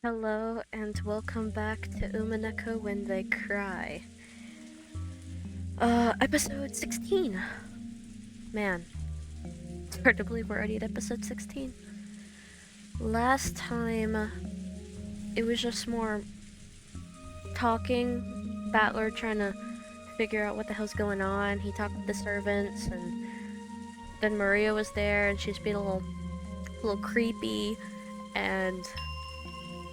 Hello and welcome back to Umineko When They Cry. Episode 16. Man, it's hard to believe we're already at episode 16. Last time, it was just more talking, Battler trying to figure out what the hell's going on. He talked with the servants, and then Maria was there, and she's being a little creepy, and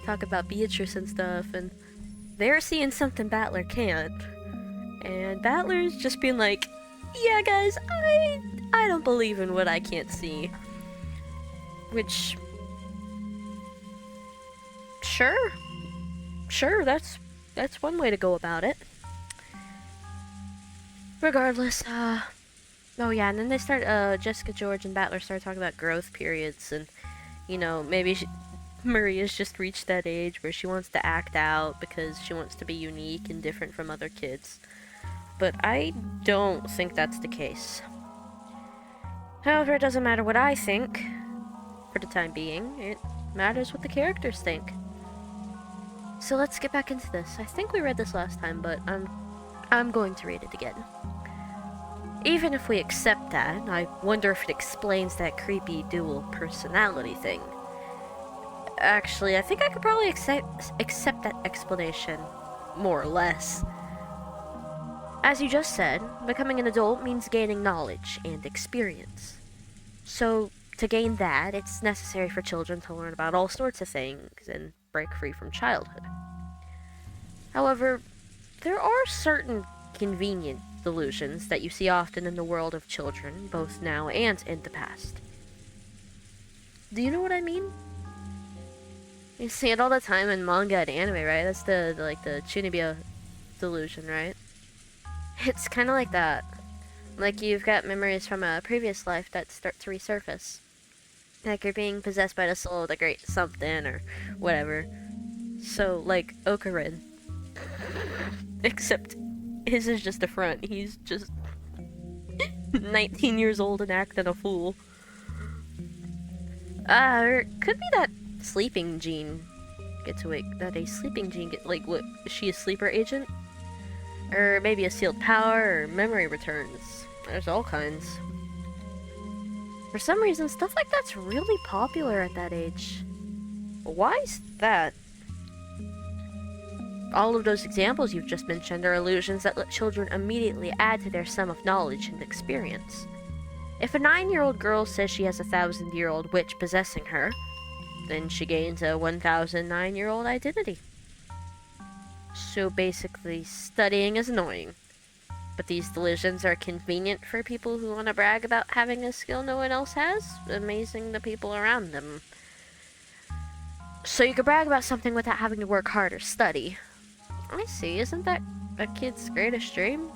talk about Beatrice and stuff, and they're seeing something Battler can't. And Battler's just being like, yeah, guys, I don't believe in what I can't see. Which, sure, that's one way to go about it. Regardless, oh yeah, and then they start, Jessica, George, and Battler start talking about growth periods, and, maybe Maria's just reached that age where she wants to act out because she wants to be unique and different from other kids. But I don't think that's the case. However, it doesn't matter what I think, for the time being. It matters what the characters think. So let's get back into this. I think we read this last time, but I'm going to read it again. Even if we accept that, I wonder if it explains that creepy dual personality thing. Actually, I think I could probably accept that explanation, more or less. As you just said, becoming an adult means gaining knowledge and experience. So, to gain that, it's necessary for children to learn about all sorts of things and break free from childhood. However, there are certain convenient delusions that you see often in the world of children, both now and in the past. Do you know what I mean? You see it all the time in manga and anime, right? That's the Chunibyo delusion, right? It's kind of like that. Like you've got memories from a previous life that start to resurface. Like you're being possessed by the soul of the great something or whatever. So, like Okarin. Except his is just a front. He's just 19 years old and acting a fool. Or it could be that sleeping gene gets awake. That a sleeping gene what, is she a sleeper agent? Or maybe a sealed power, or memory returns. There's all kinds. For some reason, stuff like that's really popular at that age. Why is that? All of those examples you've just mentioned are illusions that let children immediately add to their sum of knowledge and experience. If a 9-year-old girl says she has a 1,000-year-old witch possessing her, then she gains a 1,009-year-old identity. So basically, studying is annoying. But these delusions are convenient for people who want to brag about having a skill no one else has, amazing the people around them. So you can brag about something without having to work hard or study. I see, isn't that a kid's greatest dream?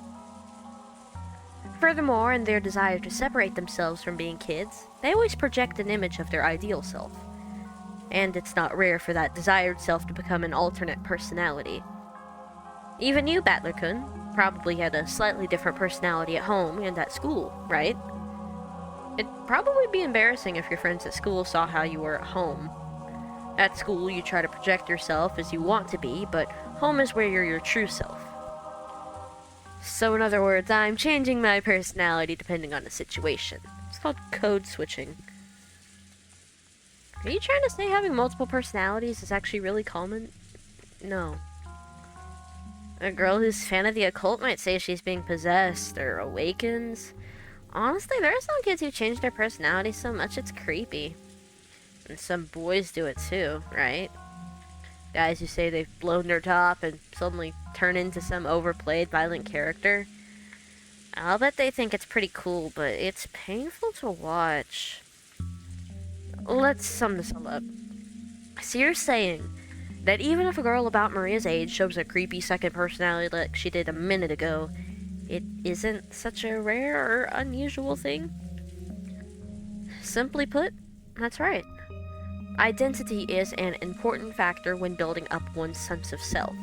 Furthermore, in their desire to separate themselves from being kids, they always project an image of their ideal self. And it's not rare for that desired self to become an alternate personality. Even you, Battler-kun, probably had a slightly different personality at home and at school, right? It'd probably be embarrassing if your friends at school saw how you were at home. At school, you try to project yourself as you want to be, but home is where you're your true self. So in other words, I'm changing my personality depending on the situation. It's called code switching. Are you trying to say having multiple personalities is actually really common? No. A girl who's a fan of the occult might say she's being possessed or awakens. Honestly, there are some kids who change their personality so much it's creepy. And some boys do it too, right? Guys who say they've blown their top and suddenly turn into some overplayed violent character. I'll bet they think it's pretty cool, but it's painful to watch. Let's sum this all up. So you're saying that even if a girl about Maria's age shows a creepy second personality like she did a minute ago, it isn't such a rare or unusual thing? Simply put, that's right. Identity is an important factor when building up one's sense of self.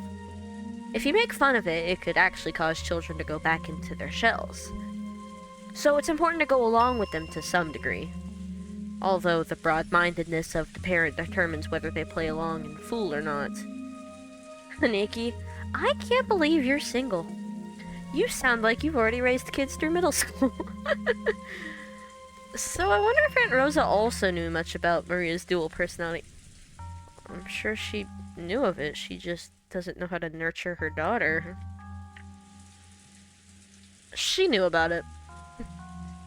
If you make fun of it, it could actually cause children to go back into their shells. So it's important to go along with them to some degree. although the broad-mindedness of the parent determines whether they play along and fool or not. Nikki, I can't believe you're single. You sound like you've already raised kids through middle school. So I wonder if Aunt Rosa also knew much about Maria's dual personality. I'm sure she knew of it, she just doesn't know how to nurture her daughter. She knew about it.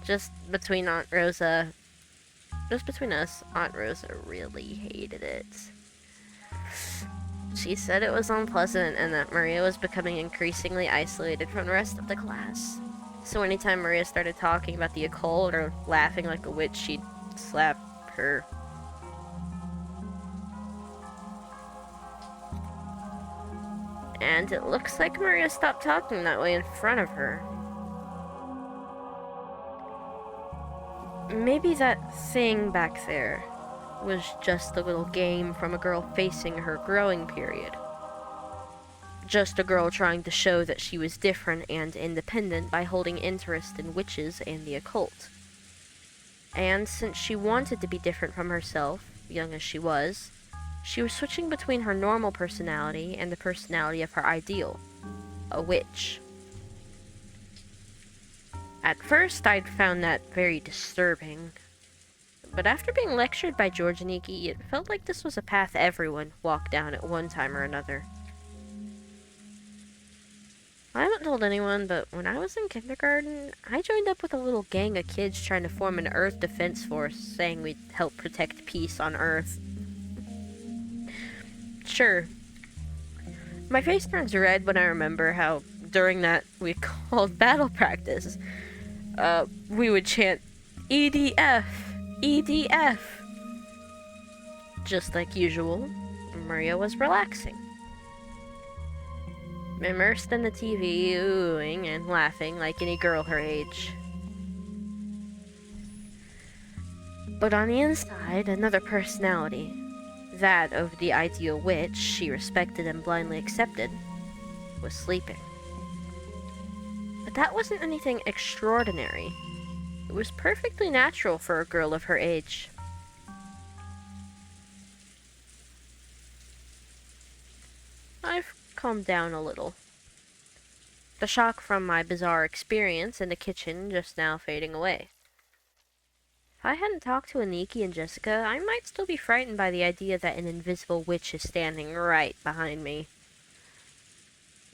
Just between Aunt Rosa... Just between us, Aunt Rosa really hated it. She said it was unpleasant and that Maria was becoming increasingly isolated from the rest of the class. So anytime Maria started talking about the occult or laughing like a witch, she'd slap her. And it looks like Maria stopped talking that way in front of her. Maybe that thing back there was just a little game from a girl facing her growing period. Just a girl trying to show that she was different and independent by holding interest in witches and the occult. And since she wanted to be different from herself, young as she was switching between her normal personality and the personality of her ideal, a witch. At first, I'd found that very disturbing. But after being lectured by George and Nikki, it felt like this was a path everyone walked down at one time or another. I haven't told anyone, but when I was in kindergarten, I joined up with a little gang of kids trying to form an Earth Defense Force, saying we'd help protect peace on Earth. Sure. My face turns red when I remember how, during that we called battle practice, we would chant, EDF, EDF. Just like usual, Maria was relaxing. Immersed in the TV, oohing and laughing like any girl her age. But on the inside, another personality, that of the ideal witch she respected and blindly accepted, was sleeping. But that wasn't anything extraordinary. It was perfectly natural for a girl of her age. I've calmed down a little. The shock from my bizarre experience in the kitchen just now fading away. If I hadn't talked to Aniki and Jessica, I might still be frightened by the idea that an invisible witch is standing right behind me.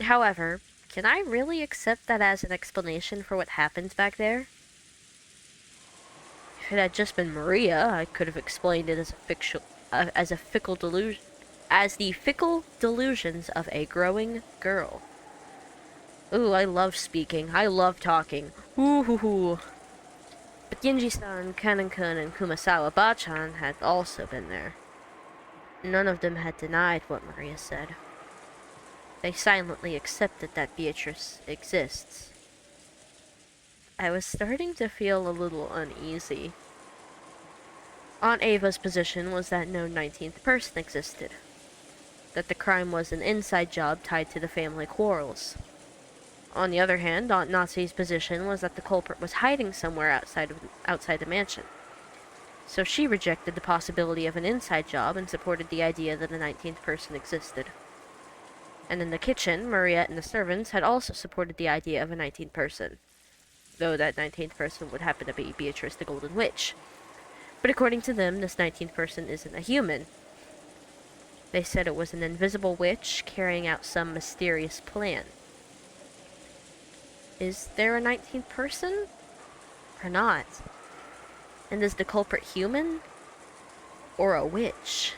However, can I really accept that as an explanation for what happens back there? If it had just been Maria, I could have explained it as the fickle delusions of a growing girl. Ooh, I love speaking. I love talking. Ooh hoo hoo. But Genji-san, Kanan-kun, and Kumasawa-bachan had also been there. None of them had denied what Maria said. They silently accepted that Beatrice exists. I was starting to feel a little uneasy. Aunt Ava's position was that no 19th person existed. That the crime was an inside job tied to the family quarrels. On the other hand, Aunt Nazi's position was that the culprit was hiding somewhere outside the mansion. So she rejected the possibility of an inside job and supported the idea that a 19th person existed. And in the kitchen, Maria and the servants had also supported the idea of a 19th person, though that 19th person would happen to be Beatrice the Golden Witch. But according to them, this 19th person isn't a human. They said it was an invisible witch carrying out some mysterious plan. Is there a 19th person? Or not? And is the culprit human? Or a witch?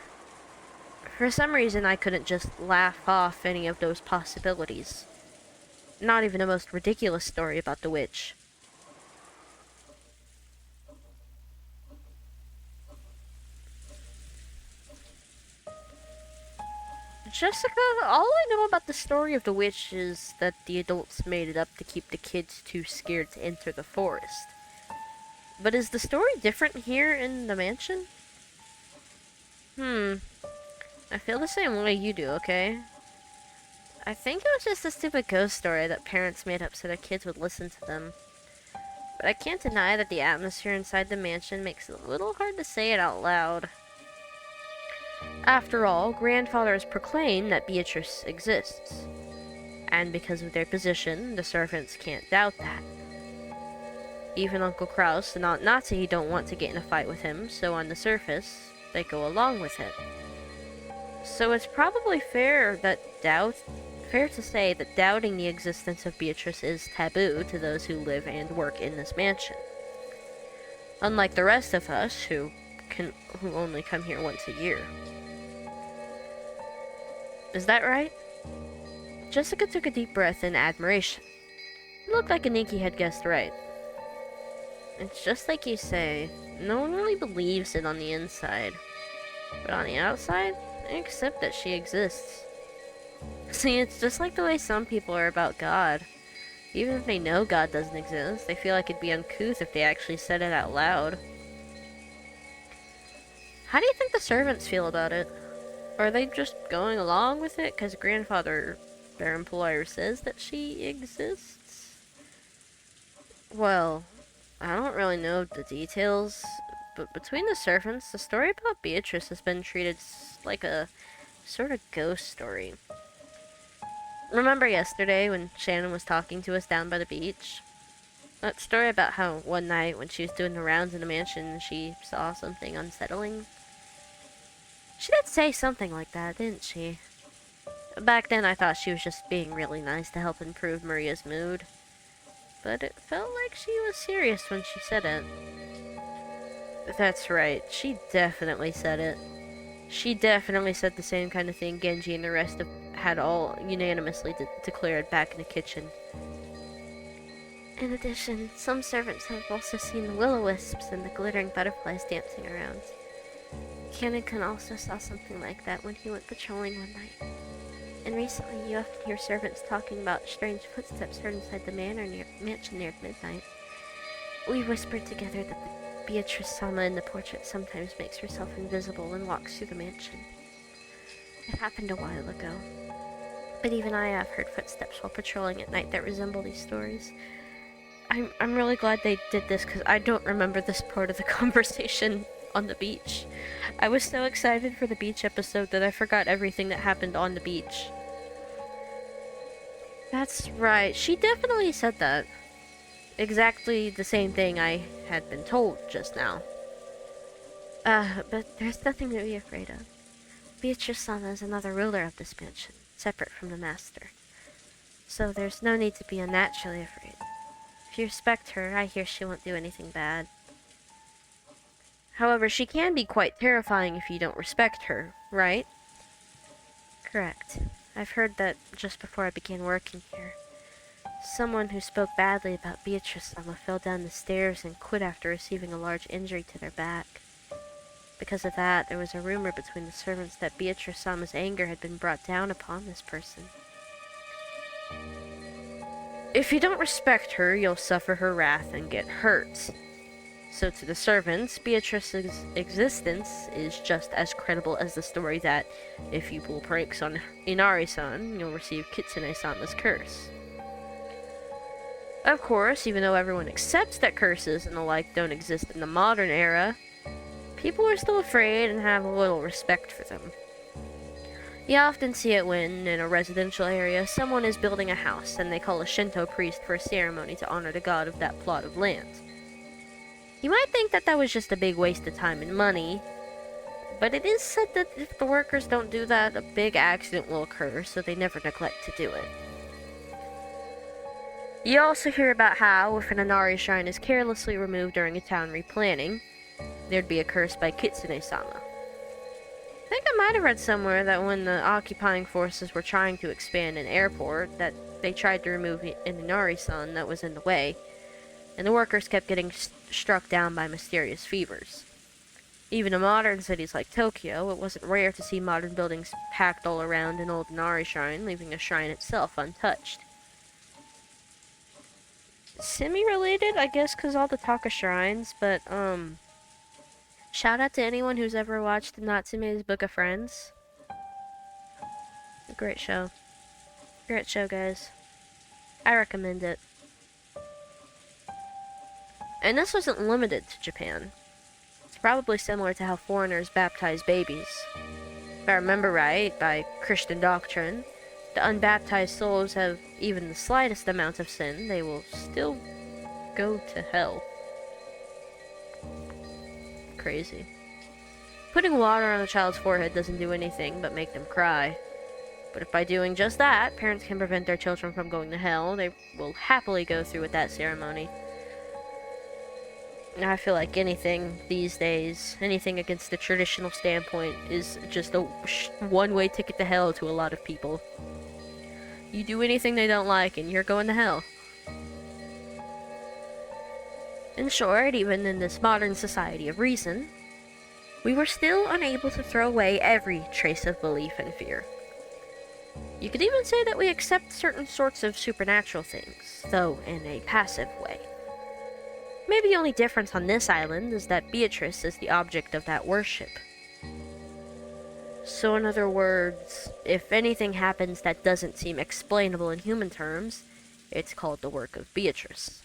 For some reason, I couldn't just laugh off any of those possibilities. Not even the most ridiculous story about the witch. Jessica, all I know about the story of the witch is that the adults made it up to keep the kids too scared to enter the forest. But is the story different here in the mansion? I feel the same way you do, okay? I think it was just a stupid ghost story that parents made up so their kids would listen to them. but I can't deny that the atmosphere inside the mansion makes it a little hard to say it out loud. After all, grandfathers proclaim that Beatrice exists, and because of their position, the servants can't doubt that. Even Uncle Kraus and Aunt Nazi don't want to get in a fight with him, so on the surface, they go along with it. So it's probably fair to say that doubting the existence of Beatrice is taboo to those who live and work in this mansion. Unlike the rest of us, who only come here once a year. Is that right? Jessica took a deep breath in admiration. It looked like Aniki had guessed right. It's just like you say, no one really believes it on the inside. But on the outside, they accept that she exists. See, it's just like the way some people are about God. Even if they know God doesn't exist, they feel like it'd be uncouth if they actually said it out loud. How do you think the servants feel about it? Are they just going along with it because grandfather, their employer, says that she exists? Well, I don't really know the details, but between the servants, the story about Beatrice has been treated like a sort of ghost story. Remember yesterday when Shannon was talking to us down by the beach? That story about how one night when she was doing the rounds in the mansion, she saw something unsettling? She did say something like that, didn't she? Back then I thought she was just being really nice to help improve Maria's mood. But it felt like she was serious when she said it. That's right, she definitely said it. She definitely said the same kind of thing Genji and the rest had all unanimously declared back in the kitchen. In addition, some servants have also seen the will-o-wisps and the glittering butterflies dancing around. Kanekun also saw something like that when he went patrolling one night. And recently you often hear servants talking about strange footsteps heard inside the mansion near midnight. We whispered together that the Beatrice-sama in the portrait sometimes makes herself invisible and walks through the mansion. It happened a while ago. But even I have heard footsteps while patrolling at night that resemble these stories. I'm really glad they did this because I don't remember this part of the conversation on the beach. I was so excited for the beach episode that I forgot everything that happened on the beach. That's right, she definitely said that. Exactly the same thing I had been told just now. But there's nothing to be afraid of. Beatrice-sama is another ruler of this mansion, separate from the master. So there's no need to be unnaturally afraid. If you respect her, I hear she won't do anything bad. However, she can be quite terrifying if you don't respect her, right? Correct. I've heard that just before I began working here. Someone who spoke badly about Beatrice-sama fell down the stairs and quit after receiving a large injury to their back. Because of that, there was a rumor between the servants that Beatrice-sama's anger had been brought down upon this person. If you don't respect her, you'll suffer her wrath and get hurt. So to the servants, Beatrice's existence is just as credible as the story that if you pull pranks on Inari-san, you'll receive Kitsune-sama's curse. Of course, even though everyone accepts that curses and the like don't exist in the modern era, people are still afraid and have a little respect for them. You often see it when, in a residential area, someone is building a house and they call a Shinto priest for a ceremony to honor the god of that plot of land. You might think that was just a big waste of time and money, but it is said that if the workers don't do that, a big accident will occur, so they never neglect to do it. You also hear about how, if an Inari shrine is carelessly removed during a town replanning, there'd be a curse by Kitsune-sama. I think I might have read somewhere that when the occupying forces were trying to expand an airport, that they tried to remove an Inari-san that was in the way, and the workers kept getting struck down by mysterious fevers. Even in modern cities like Tokyo, it wasn't rare to see modern buildings packed all around an old Inari shrine, leaving the shrine itself untouched. Semi-related, I guess, because all the talk of shrines, but, shout out to anyone who's ever watched Natsume's Book of Friends. A great show. Great show, guys. I recommend it. And this wasn't limited to Japan. It's probably similar to how foreigners baptize babies. If I remember right, by Christian doctrine, the unbaptized souls have even the slightest amount of sin, they will still go to hell. Crazy. Putting water on a child's forehead doesn't do anything but make them cry. But if by doing just that, parents can prevent their children from going to hell, they will happily go through with that ceremony. I feel like anything these days, anything against the traditional standpoint, is just a one-way ticket to hell to a lot of people. You do anything they don't like and you're going to hell. In short, even in this modern society of reason, we were still unable to throw away every trace of belief and fear. You could even say that we accept certain sorts of supernatural things, though in a passive way. Maybe the only difference on this island is that Beatrice is the object of that worship. So in other words, if anything happens that doesn't seem explainable in human terms, it's called the work of Beatrice.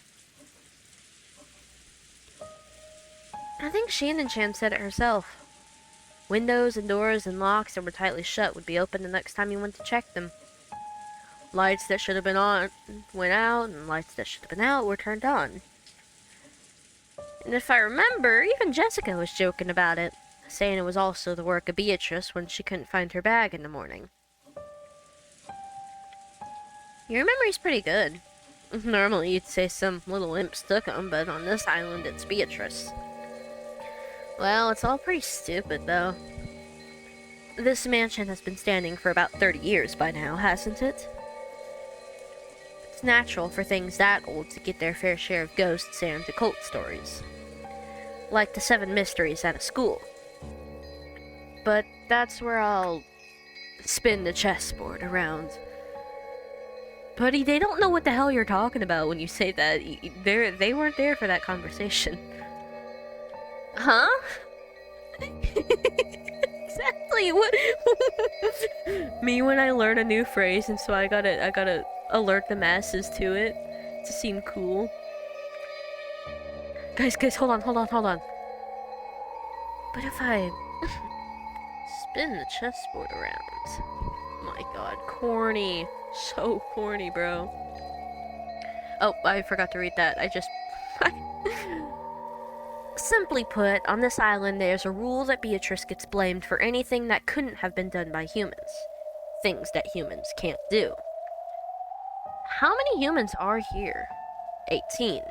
I think Shannon-chan said it herself. Windows and doors and locks that were tightly shut would be open the next time you went to check them. Lights that should have been on went out, and lights that should have been out were turned on. And if I remember, even Jessica was joking about it, saying it was also the work of Beatrice when she couldn't find her bag in the morning. Your memory's pretty good. Normally you'd say some little imps took 'em, but on this island it's Beatrice. Well, it's all pretty stupid, though. This mansion has been standing for about 30 years by now, hasn't it? It's natural for things that old to get their fair share of ghosts and occult stories. Like the 7 mysteries at a school. But that's where I'll spin the chessboard around. Buddy, they don't know what the hell you're talking about when you say that. They weren't there for that conversation. Huh? Exactly. What? Me when I learn a new phrase, and so I gotta alert the masses to it to seem cool. Guys, hold on. But if I spin the chessboard around, my god, corny, so corny, bro. Oh, I forgot to read that. Simply put, on this island there's a rule that Beatrice gets blamed for anything that couldn't have been done by humans. Things that humans can't do. How many humans are here? 18.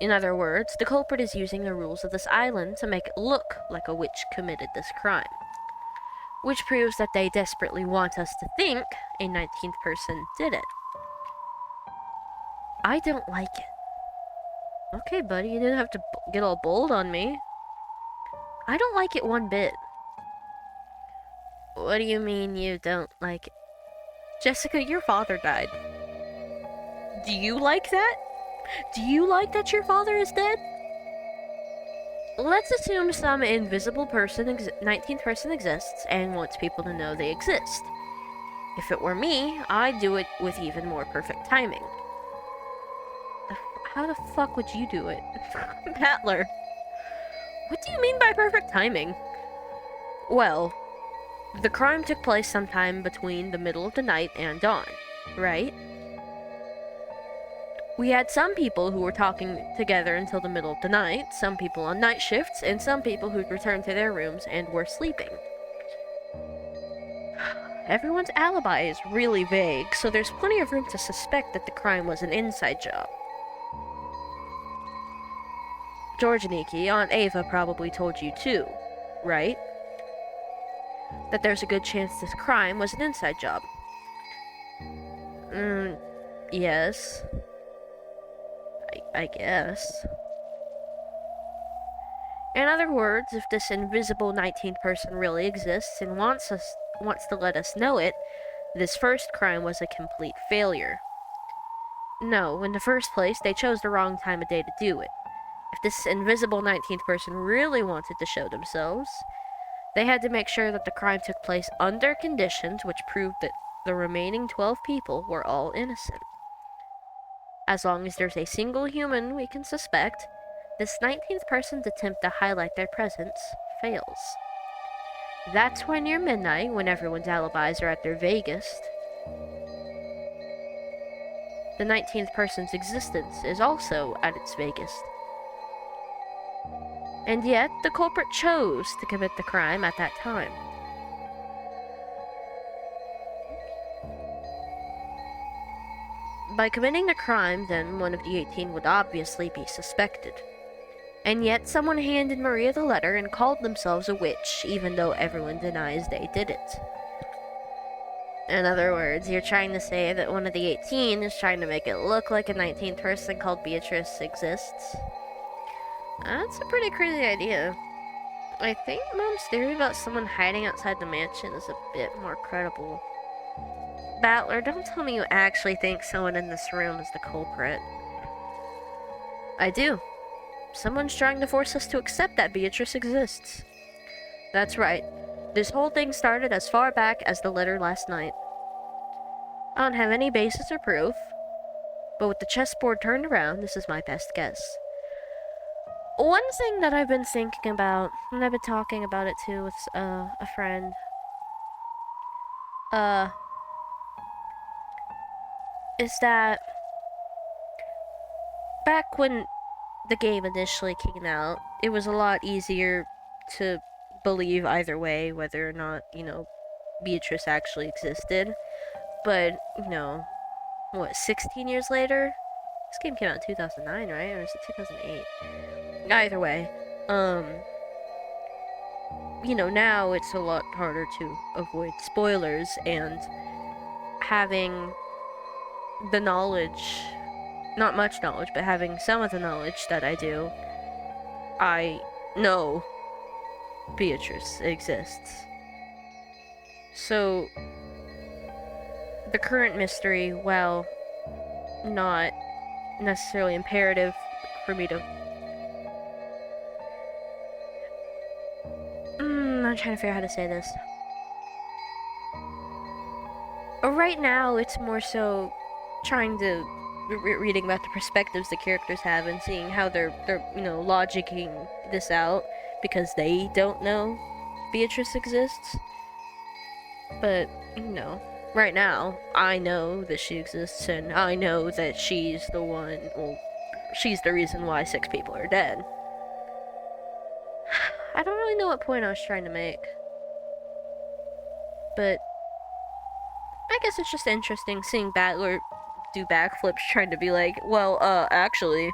In other words, the culprit is using the rules of this island to make it look like a witch committed this crime. Which proves that they desperately want us to think a 19th person did it. I don't like it. Okay, buddy, you didn't have to get all bold on me. I don't like it one bit. What do you mean you don't like it? Jessica, your father died. Do you like that? Do you like that your father is dead? Let's assume some invisible person, 19th person exists and wants people to know they exist. If it were me, I'd do it with even more perfect timing. How the fuck would you do it? Battler. What do you mean by perfect timing? Well, the crime took place sometime between the middle of the night and dawn, right? We had some people who were talking together until the middle of the night, some people on night shifts, and some people who'd returned to their rooms and were sleeping. Everyone's alibi is really vague, so there's plenty of room to suspect that the crime was an inside job. George and Nikki, Aunt Ava probably told you too, right? That there's a good chance this crime was an inside job. Yes. I guess. In other words, if this invisible 19th person really exists and wants to let us know it, this first crime was a complete failure. No, in the first place, they chose the wrong time of day to do it. If this invisible 19th person really wanted to show themselves, they had to make sure that the crime took place under conditions which proved that the remaining 12 people were all innocent. As long as there's a single human we can suspect, this 19th person's attempt to highlight their presence fails. That's why near midnight, when everyone's alibis are at their vaguest, the 19th person's existence is also at its vaguest. And yet, the culprit chose to commit the crime at that time. By committing the crime, then, one of the 18 would obviously be suspected. And yet, someone handed Maria the letter and called themselves a witch, even though everyone denies they did it. In other words, you're trying to say that one of the 18 is trying to make it look like a 19th person called Beatrice exists? That's a pretty crazy idea. I think Mom's theory about someone hiding outside the mansion is a bit more credible. Battler, don't tell me you actually think someone in this room is the culprit. I do. Someone's trying to force us to accept that Beatrice exists. That's right. This whole thing started as far back as the letter last night. I don't have any basis or proof, but with the chessboard turned around, this is my best guess. One thing that I've been thinking about, and I've been talking about it too with a friend, is that back when the game initially came out, it was a lot easier to believe either way, whether or not, Beatrice actually existed. But, 16 years later? This game came out in 2009, right? Or is it 2008? Either way, now it's a lot harder to avoid spoilers, and having the knowledge, not much knowledge, but having some of the knowledge that I do, I know Beatrice exists. So, the current mystery, while not necessarily imperative for me to... I'm trying to figure out how to say this. Right now, it's more so trying to... reading about the perspectives the characters have and seeing how they're logicking this out because they don't know Beatrice exists. But, right now, I know that she exists, and I know that she's the one, she's the reason why 6 people are dead. I don't really know what point I was trying to make. But, I guess it's just interesting seeing Battler do backflips trying to be like, well, actually.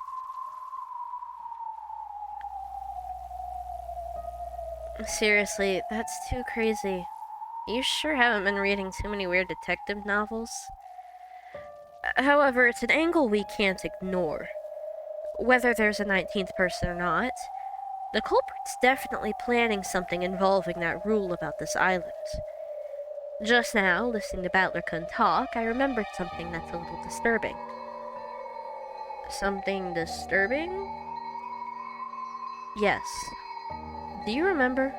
Seriously, that's too crazy. You sure haven't been reading too many weird detective novels. However, it's an angle we can't ignore. Whether there's a 19th person or not, the culprit's definitely planning something involving that rule about this island. Just now, listening to Battler-kun talk, I remembered something that's a little disturbing. Something disturbing? Yes. Do you remember?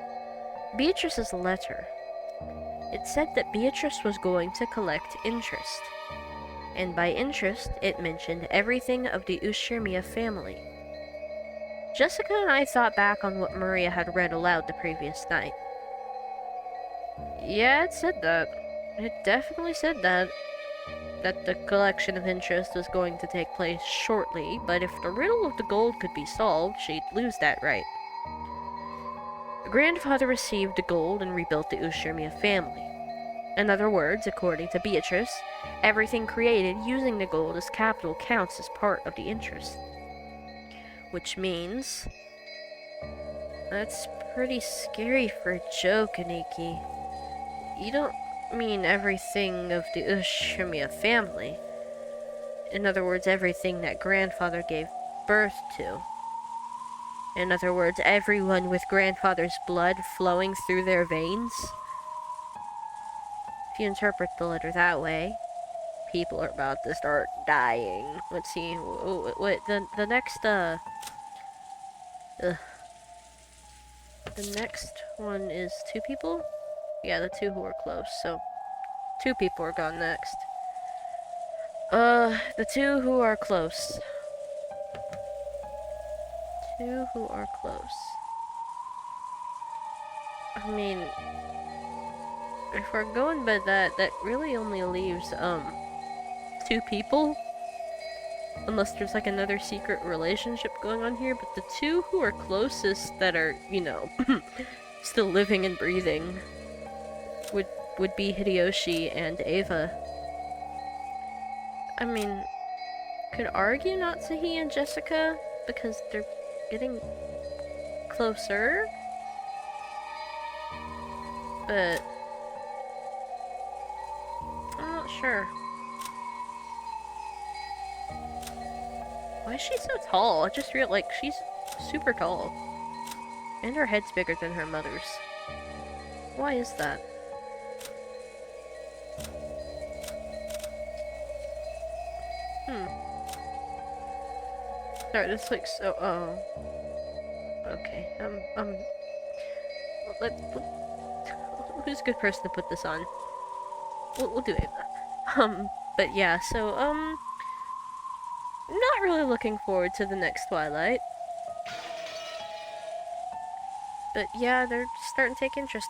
Beatrice's letter. It said that Beatrice was going to collect interest. And by interest, it mentioned everything of the Ushirmiya family. Jessica and I thought back on what Maria had read aloud the previous night. Yeah, it said that. It definitely said that. That the collection of interest was going to take place shortly, but if the riddle of the gold could be solved, she'd lose that right. Grandfather received the gold and rebuilt the Ushirmiya family. In other words, according to Beatrice, everything created using the gold as capital counts as part of the interest. Which means... that's pretty scary for a joke, Aniki. You don't mean everything of the Ushirmiya family. In other words, everything that grandfather gave birth to. In other words, everyone with grandfather's blood flowing through their veins. If you interpret the letter that way, people are about to start dying. Let's see, the next one is 2 people? Yeah, the 2 who are close, so 2 people are gone next. The 2 who are close. Two who are close. I mean, if we're going by that, that really only leaves, two people. Unless there's like another secret relationship going on here, but the two who are closest that are, you know, still living and breathing would be Hideyoshi and Ava. I mean, could argue Natsuhi and Jessica because they're getting closer, but I'm not sure. Why is she so tall? I just feel like she's super tall. And her head's bigger than her mother's. Why is that? Sorry, this looks so, okay, who's a good person to put this on? We'll do Ava. But yeah, so, not really looking forward to the next Twilight. But yeah, they're starting to take interest.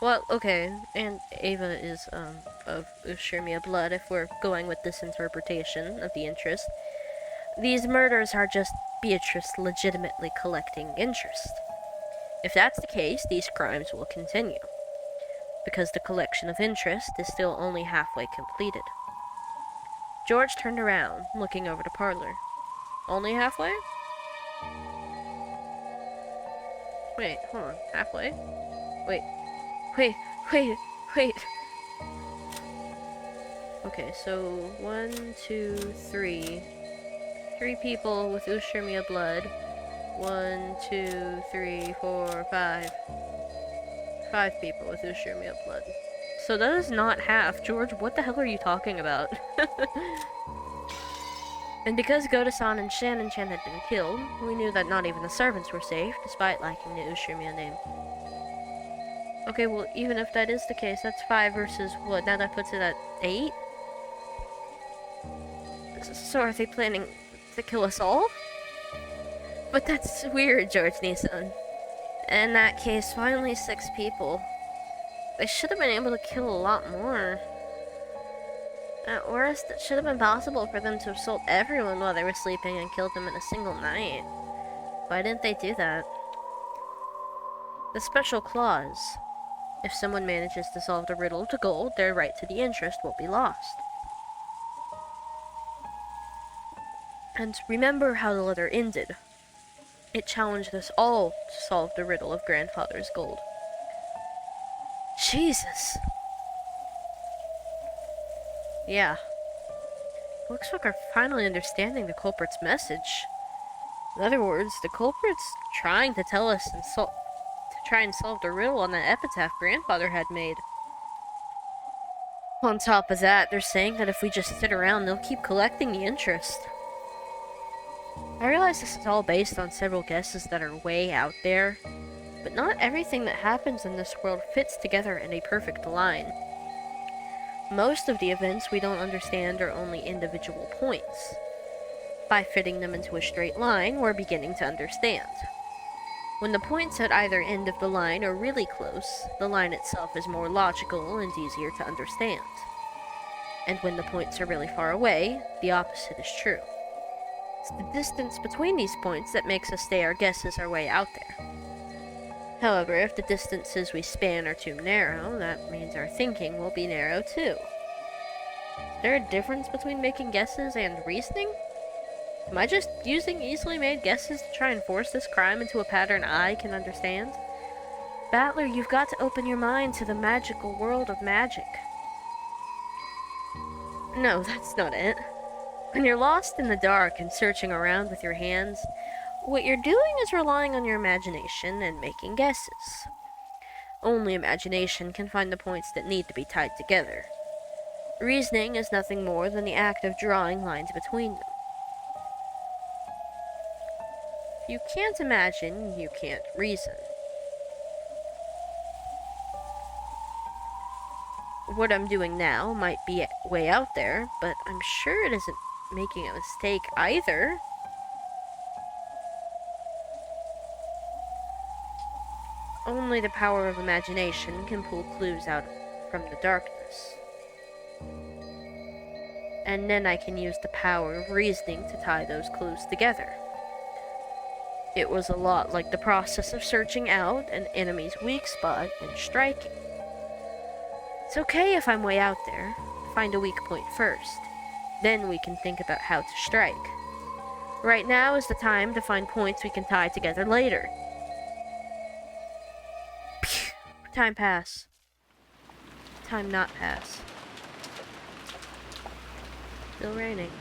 Well, okay, and Ava is, of Ushirmia blood, if we're going with this interpretation of the interest. These murders are just Beatrice legitimately collecting interest. If that's the case, these crimes will continue, because the collection of interest is still only halfway completed. George turned around, looking over the parlor. Only halfway? Wait, hold on. Halfway? Wait. Okay, so 1, 2, 3. 3 people with Ushirmia blood. 1, 2, 3, 4, 5. 5 people with Ushirmia blood. So that is not half. George, what the hell are you talking about? And because Goda-san and Shannon-chan had been killed, we knew that not even the servants were safe, despite liking the Ushirmia name. Okay, well, even if that is the case, that's 5 versus what? Now that puts it at 8? So are they planning to kill us all? But that's weird, George Nissan. In that case, finally 6 people. They should have been able to kill a lot more. At worst, it should have been possible for them to assault everyone while they were sleeping and kill them in a single night. Why didn't they do that? The special clause. If someone manages to solve the riddle to gold, their right to the interest will be lost. And remember how the letter ended. It challenged us all to solve the riddle of grandfather's gold. Jesus. Yeah. Looks like we're finally understanding the culprit's message. In other words, the culprit's trying to tell us to try and solve the riddle on that epitaph grandfather had made. On top of that, they're saying that if we just sit around, they'll keep collecting the interest. I realize this is all based on several guesses that are way out there, but not everything that happens in this world fits together in a perfect line. Most of the events we don't understand are only individual points. By fitting them into a straight line, we're beginning to understand. When the points at either end of the line are really close, the line itself is more logical and easier to understand. And when the points are really far away, the opposite is true. It's the distance between these points that makes us say our guesses are way out there. However, if the distances we span are too narrow, that means our thinking will be narrow too. Is there a difference between making guesses and reasoning? Am I just using easily made guesses to try and force this crime into a pattern I can understand? Battler, you've got to open your mind to the magical world of magic. No, that's not it. When you're lost in the dark and searching around with your hands, what you're doing is relying on your imagination and making guesses. Only imagination can find the points that need to be tied together. Reasoning is nothing more than the act of drawing lines between them. If you can't imagine, you can't reason. What I'm doing now might be way out there, but I'm sure it isn't making a mistake either. Only the power of imagination can pull clues out from the darkness. And then I can use the power of reasoning to tie those clues together. It was a lot like the process of searching out an enemy's weak spot and striking. It's okay if I'm way out there. Find a weak point first. Then we can think about how to strike. Right now is the time to find points we can tie together later. Phew. Time pass. Time not pass. Still raining.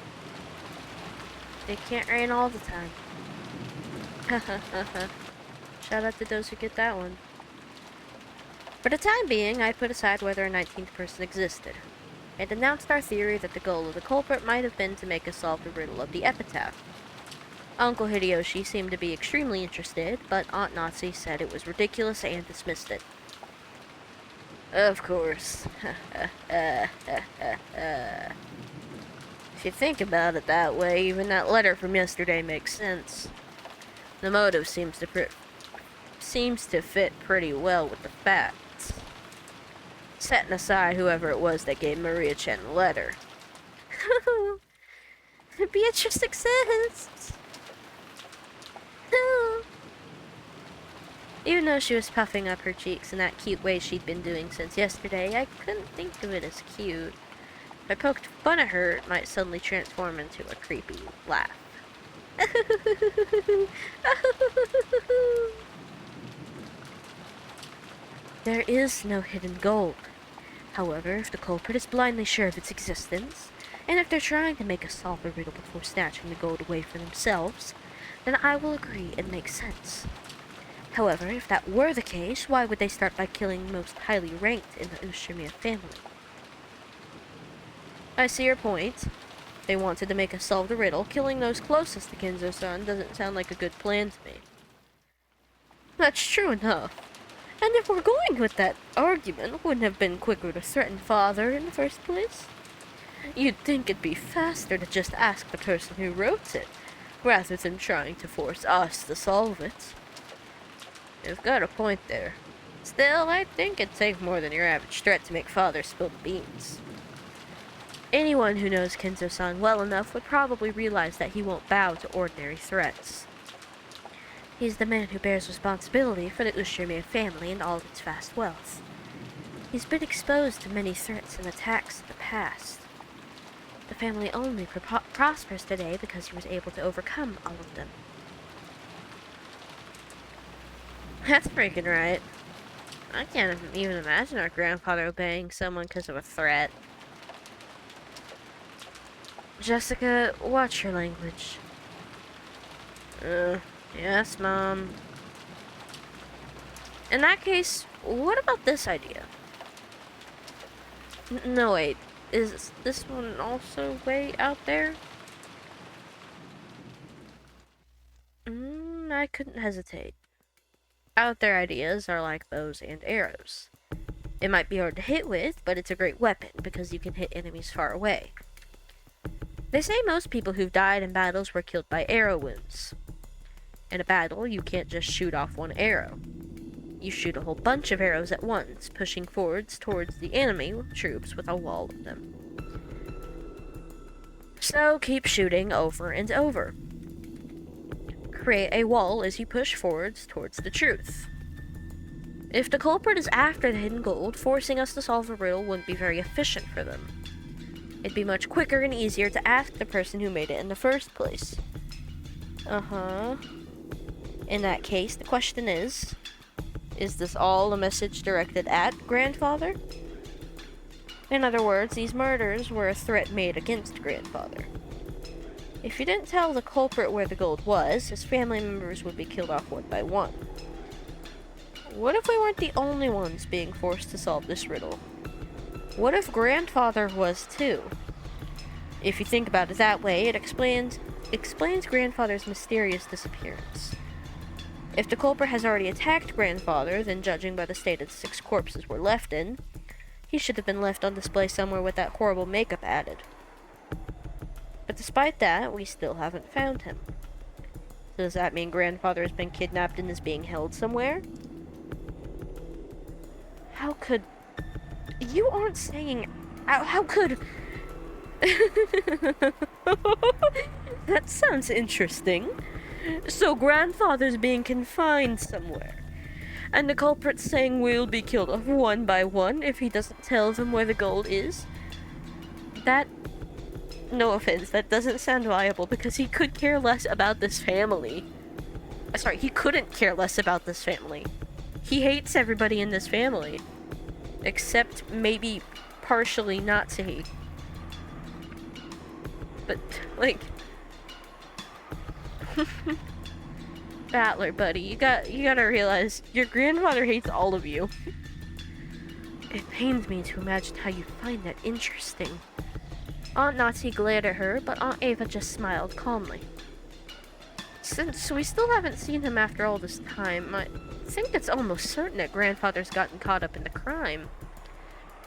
It can't rain all the time. Shout out to those who get that one. For the time being, I put aside whether a 19th person existed, and announced our theory that the goal of the culprit might have been to make us solve the riddle of the epitaph. Uncle Hideyoshi seemed to be extremely interested, but Aunt Nazi said it was ridiculous and dismissed it. Of course. If you think about it that way, even that letter from yesterday makes sense. The motive seems to fit pretty well with the facts. Setting aside whoever it was that gave Maria-chan the letter. Beatrice exists! Even though she was puffing up her cheeks in that cute way she'd been doing since yesterday, I couldn't think of it as cute. If I poked fun at her, it might suddenly transform into a creepy laugh. There is no hidden gold. However, if the culprit is blindly sure of its existence, and if they're trying to make us solve the riddle before snatching the gold away for themselves, then I will agree it makes sense. However, if that were the case, why would they start by killing the most highly ranked in the Ushimiya family? I see your point. They wanted to make us solve the riddle. Killing those closest to Kenzo-san doesn't sound like a good plan to me. That's true enough. And if we're going with that argument, wouldn't it have been quicker to threaten father in the first place? You'd think it'd be faster to just ask the person who wrote it, rather than trying to force us to solve it. You've got a point there. Still, I think it'd take more than your average threat to make father spill the beans. Anyone who knows Kenzo-san well enough would probably realize that he won't bow to ordinary threats. He's the man who bears responsibility for the Ushimiya family and all its vast wealth. He's been exposed to many threats and attacks in the past. The family only prospers today because he was able to overcome all of them. That's freaking right. I can't even imagine our grandfather obeying someone because of a threat. Jessica, watch your language. Yes, Mom. In that case, what about this idea? No, wait. Is this one also way out there? I couldn't hesitate. Out there ideas are like bows and arrows. It might be hard to hit with, but it's a great weapon because you can hit enemies far away. They say most people who've died in battles were killed by arrow wounds. In a battle, you can't just shoot off one arrow. You shoot a whole bunch of arrows at once, pushing forwards towards the enemy troops with a wall of them. So keep shooting over and over. Create a wall as you push forwards towards the truth. If the culprit is after the hidden gold, forcing us to solve a riddle wouldn't be very efficient for them. It'd be much quicker and easier to ask the person who made it in the first place. In that case, the question is this all a message directed at grandfather? In other words, these murders were a threat made against grandfather. If you didn't tell the culprit where the gold was, his family members would be killed off one by one. What if we weren't the only ones being forced to solve this riddle? What if grandfather was too? If you think about it that way, it explains grandfather's mysterious disappearance. If the culprit has already attacked grandfather, then judging by the state of the 6 corpses were left in, he should have been left on display somewhere with that horrible makeup added. But despite that, we still haven't found him. So does that mean grandfather has been kidnapped and is being held somewhere? How could... You aren't saying... How could... That sounds interesting. So grandfather's being confined somewhere, and the culprit's saying we'll be killed off one by one if he doesn't tell them where the gold is? That... No offense, that doesn't sound viable because he could care less about this family. Sorry, he couldn't care less about this family. He hates everybody in this family. Except maybe partially Nazi. But, like... Battler, buddy, you gotta realize, your grandfather hates all of you. It pains me to imagine how you find that interesting. Aunt Nazi glared at her, but Aunt Ava just smiled calmly. Since we still haven't seen him after all this time, I think it's almost certain that grandfather's gotten caught up in the crime.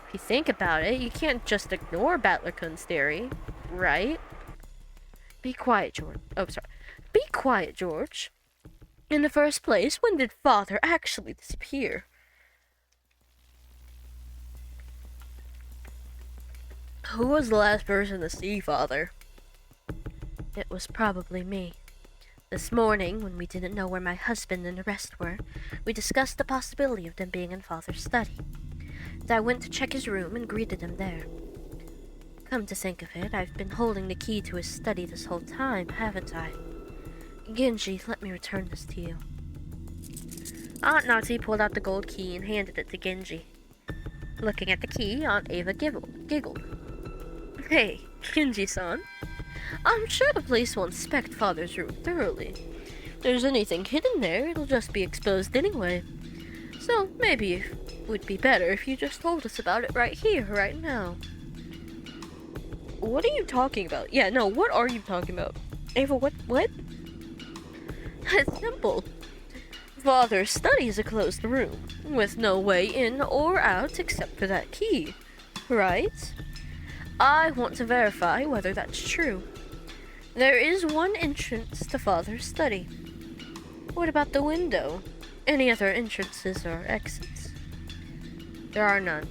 If you think about it, you can't just ignore Battler-kun's theory, right? Be quiet, George. Oh, sorry. Be quiet, George. In the first place, when did father actually disappear? Who was the last person to see father? It was probably me. This morning, when we didn't know where my husband and the rest were, we discussed the possibility of them being in father's study. And I went to check his room and greeted him there. Come to think of it, I've been holding the key to his study this whole time, haven't I? Genji, let me return this to you. Aunt Nazi pulled out the gold key and handed it to Genji. Looking at the key, Aunt Ava giggled. Hey, Genji-san. I'm sure the police will inspect father's room thoroughly. If there's anything hidden there, it'll just be exposed anyway. So maybe it would be better if you just told us about it right here, right now. What are you talking about? Yeah, no, what are you talking about? Ava, what? It's simple. Father's study is a closed room, with no way in or out except for that key, right? I want to verify whether that's true. There is one entrance to father's study. What about the window? Any other entrances or exits? There are none.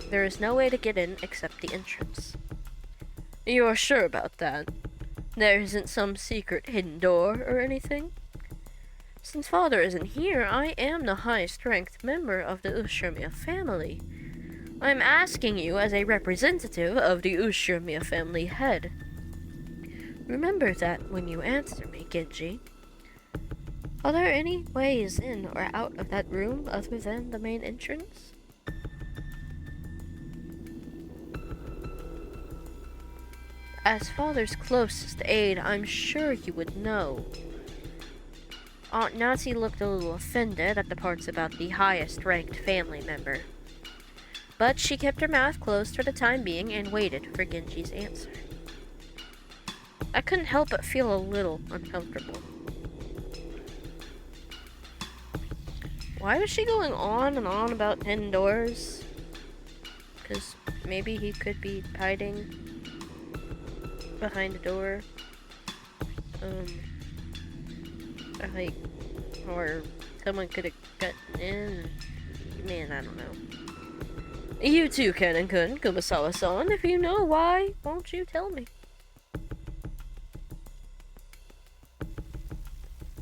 There is no way to get in except the entrance. You're sure about that? There isn't some secret hidden door or anything? Since father isn't here, I am the highest-ranked member of the Ushirmiya family. I'm asking you as a representative of the Ushirmiya family head. Remember that when you answer me, Genji. Are there any ways in or out of that room other than the main entrance? As father's closest aide, I'm sure you would know. Aunt Nazi looked a little offended at the parts about the highest-ranked family member. But she kept her mouth closed for the time being and waited for Genji's answer. I couldn't help but feel a little uncomfortable. Why was she going on and on about 10 doors? Because maybe he could be hiding behind a door. Like, or someone could have gotten in. Man, I don't know. You too, Ken-kun, Kumasawa-san. If you know why, won't you tell me?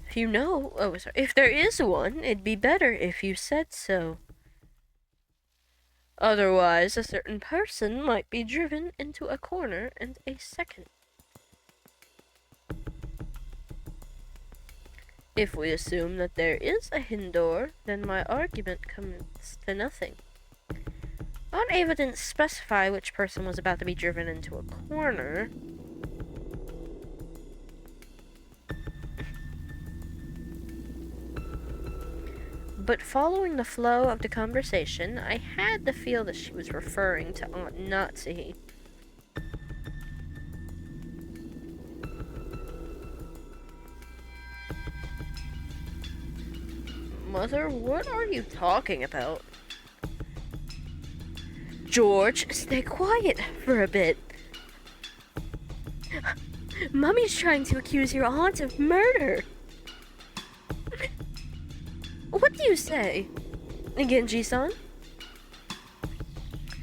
If you know, sorry, if there is one, it'd be better if you said so. Otherwise, a certain person might be driven into a corner in a second. If we assume that there is a hidden door, then my argument comes to nothing. Aunt Ava didn't specify which person was about to be driven into a corner. But following the flow of the conversation, I had the feel that she was referring to Aunt Nazi. Mother, what are you talking about? George, stay quiet for a bit. Mummy's trying to accuse your aunt of murder. What do you say? Genji-san?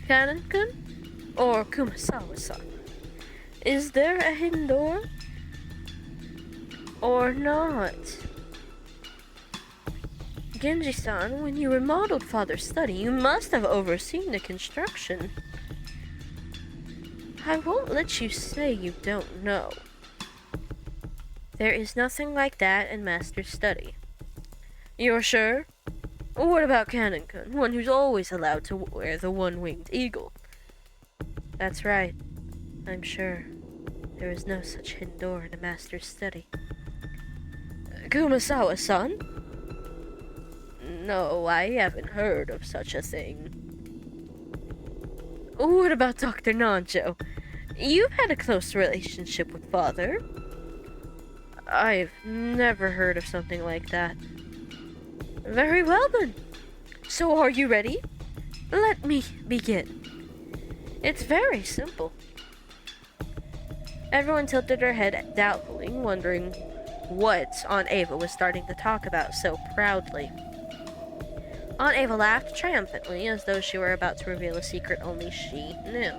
Kanan-kun? Or Kumasawa-san? Is there a hidden door? Or not? Genji-san, when you remodeled Father's study, you must have overseen the construction. I won't let you say you don't know. There is nothing like that in Master's study. You're sure? What about Kanan-kun, one who's always allowed to wear the one-winged eagle? That's right. I'm sure. There is no such hidden door in a Master's study. Kumasawa-san? No, I haven't heard of such a thing. What about Dr. Nanjo? You've had a close relationship with Father. I've never heard of something like that. Very well then. So are you ready? Let me begin. It's very simple. Everyone tilted her head doubtfully, wondering what Aunt Ava was starting to talk about so proudly. Aunt Ava laughed triumphantly, as though she were about to reveal a secret only she knew.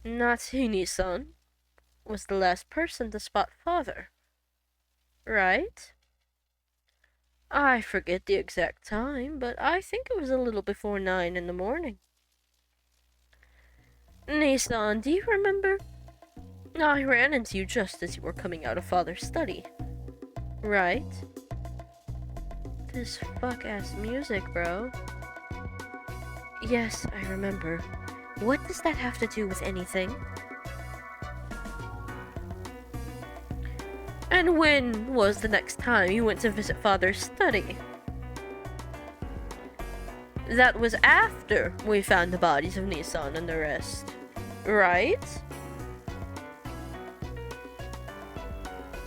Natsumi-san was the last person to spot Father, right? I forget the exact time, but I think it was a little before 9 in the morning. Nissan, do you remember? I ran into you just as you were coming out of Father's study. Right? This fuck-ass music, bro. Yes, I remember. What does that have to do with anything? And when was the next time you went to visit Father's study? That was after we found the bodies of Nissan and the rest. Right?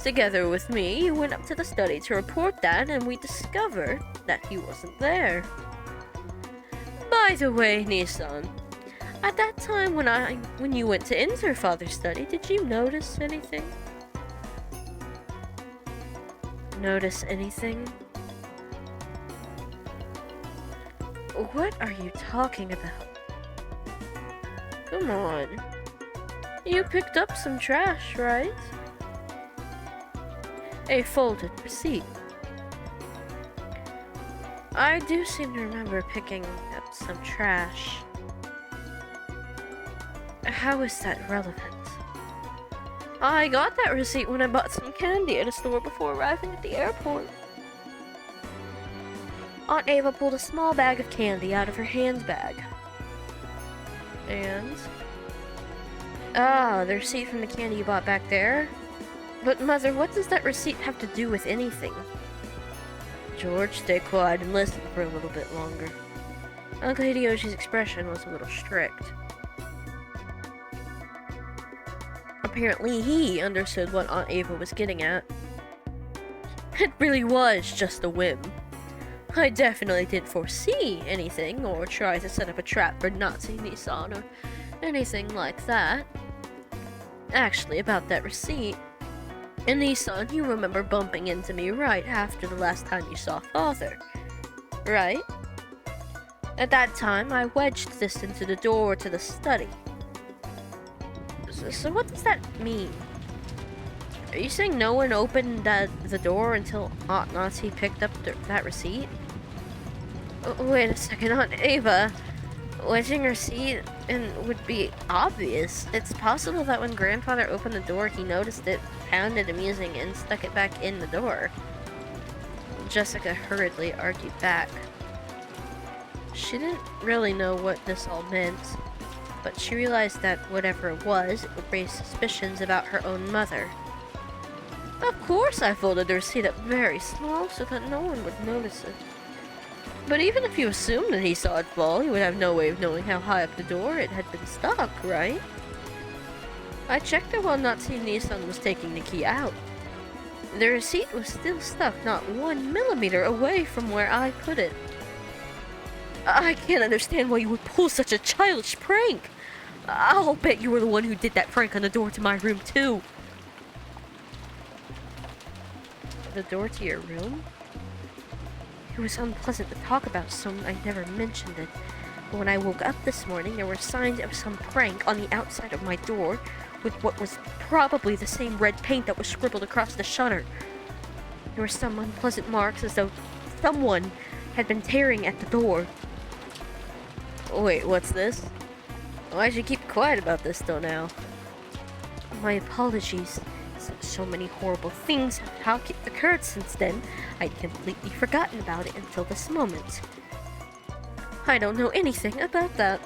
Together with me, you went up to the study to report that, and we discovered that he wasn't there. By the way, Nissan, at that time when you went to enter Father's study, did you notice anything? Notice anything? What are you talking about? Come on. You picked up some trash, right? A folded receipt. I do seem to remember picking up some trash. How is that relevant? I got that receipt when I bought some candy at a store before arriving at the airport. Aunt Ava pulled a small bag of candy out of her handbag. And... the receipt from the candy you bought back there? But Mother, what does that receipt have to do with anything? George, stay quiet and listen for a little bit longer. Uncle Hideyoshi's expression was a little strict. Apparently he understood what Aunt Ava was getting at. It really was just a whim. I definitely didn't foresee anything or try to set up a trap for Natsumi-san or anything like that. Actually, about that receipt, and Nissan, you remember bumping into me right after the last time you saw Father, right? At that time, I wedged this into the door to the study. So what does that mean? Are you saying no one opened the door until Aunt Natsu picked up that receipt? Wait a second, Aunt Ava. Wedging her seat would be obvious. It's possible that when Grandfather opened the door, he noticed it, found it amusing, and stuck it back in the door. Jessica hurriedly argued back. She didn't really know what this all meant, but she realized that whatever it would raise suspicions about her own mother. Of course I folded the receipt up very small so that no one would notice it. But even if you assumed that he saw it fall, he would have no way of knowing how high up the door it had been stuck, right? I checked it while Natsumi-san was taking the key out. The receipt was still stuck not 1 millimeter away from where I put it. I can't understand why you would pull such a childish prank. I'll bet you were the one who did that prank on the door to my room, too. The door to your room? It was unpleasant to talk about, so I never mentioned it. But when I woke up this morning, there were signs of some prank on the outside of my door with what was probably the same red paint that was scribbled across the shutter. There were some unpleasant marks as though someone had been tearing at the door. Wait, what's this? Why'd you keep quiet about this till now? My apologies. So many horrible things have occurred since then, I'd completely forgotten about it until this moment. I don't know anything about that.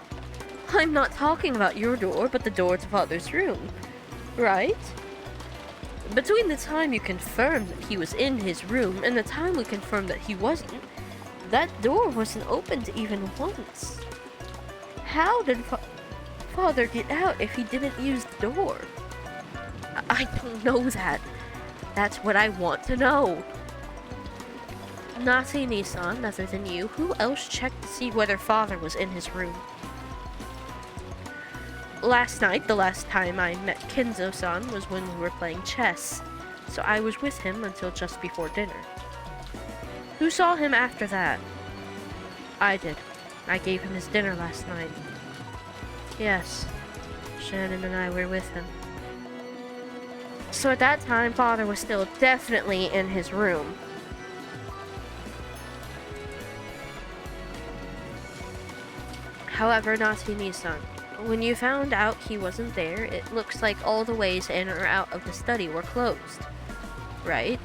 I'm not talking about your door, but the door to Father's room, right? Between the time you confirmed that he was in his room and the time we confirmed that he wasn't, that door wasn't opened even once. How did Father get out if he didn't use the door? I don't know that. That's what I want to know. Natsu-Nissan, other than you, who else checked to see whether Father was in his room? Last night, the last time I met Kenzo-san was when we were playing chess, so I was with him until just before dinner. Who saw him after that? I did. I gave him his dinner last night. Yes, Shannon and I were with him. So at that time, Father was still definitely in his room. However, Natsu-Nissan, when you found out he wasn't there, it looks like all the ways in or out of the study were closed, right?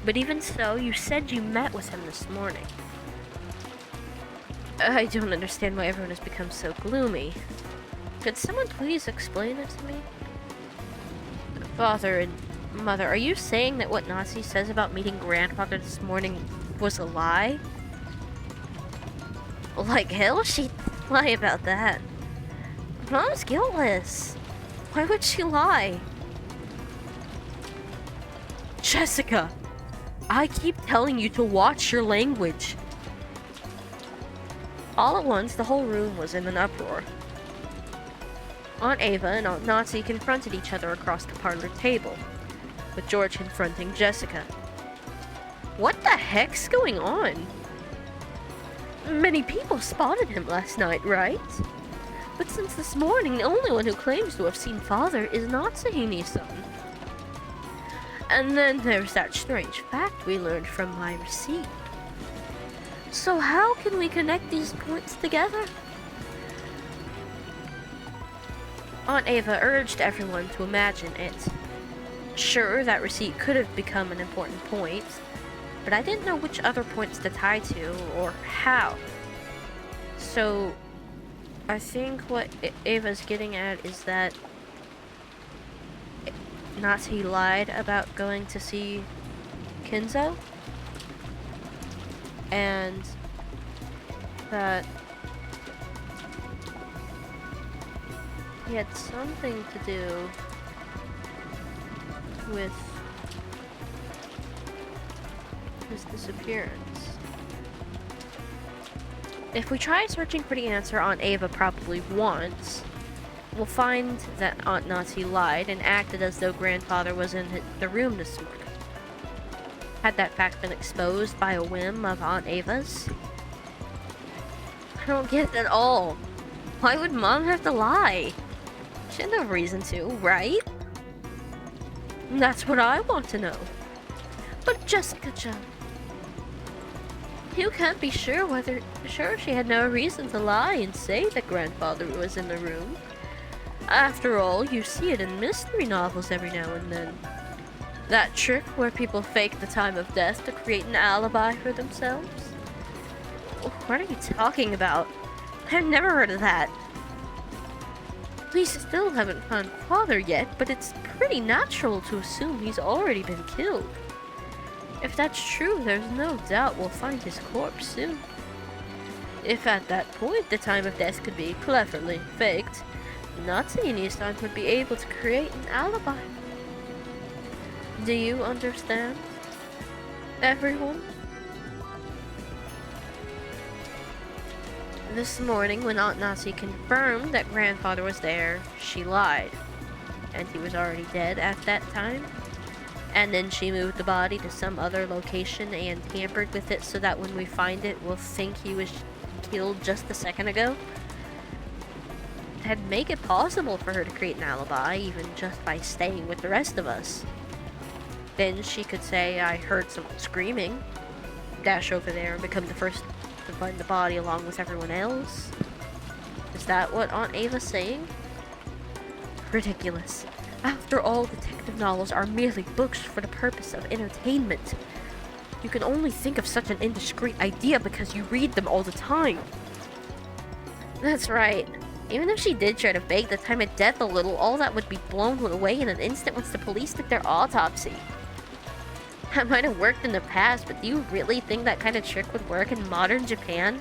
But even so, you said you met with him this morning. I don't understand why everyone has become so gloomy. Could someone please explain it to me? Father and Mother, are you saying that what Natsu says about meeting Grandfather this morning was a lie? Like hell, she'd lie about that. Mom's guiltless. Why would she lie? Jessica, I keep telling you to watch your language. All at once, the whole room was in an uproar. Aunt Ava and Aunt Natsu confronted each other across the parlor table, with George confronting Jessica. What the heck's going on? Many people spotted him last night, right? But since this morning, the only one who claims to have seen Father is Natsuhime-san. And then there's that strange fact we learned from my receipt. So how can we connect these points together? Aunt Ava urged everyone to imagine it. Sure, that receipt could have become an important point, but I didn't know which other points to tie to, or how. So, I think what Ava's getting at is that Natsu lied about going to see Kenzo, and that he had something to do with his disappearance. If we try searching for the answer Aunt Ava probably wants, we'll find that Aunt Natsu lied and acted as though Grandfather was in the room this morning. Had that fact been exposed by a whim of Aunt Ava's? I don't get it at all. Why would Mom have to lie? She had no reason to, right? That's what I want to know. But Jessica-chan, you can't be sure she had no reason to lie and say that Grandfather was in the room. After all, you see it in mystery novels every now and then. That trick where people fake the time of death to create an alibi for themselves? What are you talking about? I've never heard of that. We still haven't found Father yet, but it's pretty natural to assume he's already been killed. If that's true, there's no doubt we'll find his corpse soon. If at that point the time of death could be cleverly faked, Natsuhime-san would be able to create an alibi. Do you understand, everyone? This morning, when Aunt Natsu confirmed that Grandfather was there, she lied. And he was already dead at that time? And then she moved the body to some other location and tampered with it so that when we find it, we'll think he was killed just a second ago. That'd make it possible for her to create an alibi, even just by staying with the rest of us. Then she could say, I heard someone screaming, dash over there and become the first to find the body along with everyone else. Is that what Aunt Ava's saying? Ridiculous. After all, detective novels are merely books for the purpose of entertainment. You can only think of such an indiscreet idea because you read them all the time. That's right. Even if she did try to fake the time of death a little, all that would be blown away in an instant once the police did their autopsy. That might have worked in the past, but do you really think that kind of trick would work in modern Japan?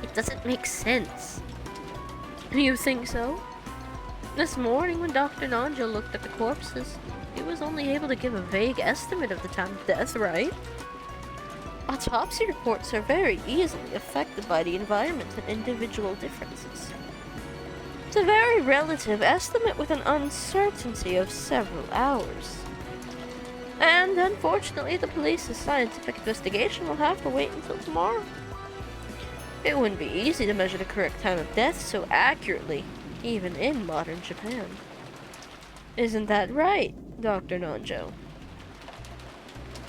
It doesn't make sense. You think so? This morning when Dr. Nanjo looked at the corpses, he was only able to give a vague estimate of the time of death, right? Autopsy reports are very easily affected by the environment and individual differences. It's a very relative estimate with an uncertainty of several hours. And unfortunately, the police's scientific investigation will have to wait until tomorrow. It wouldn't be easy to measure the correct time of death so accurately, even in modern Japan. Isn't that right, Dr. Nanjo?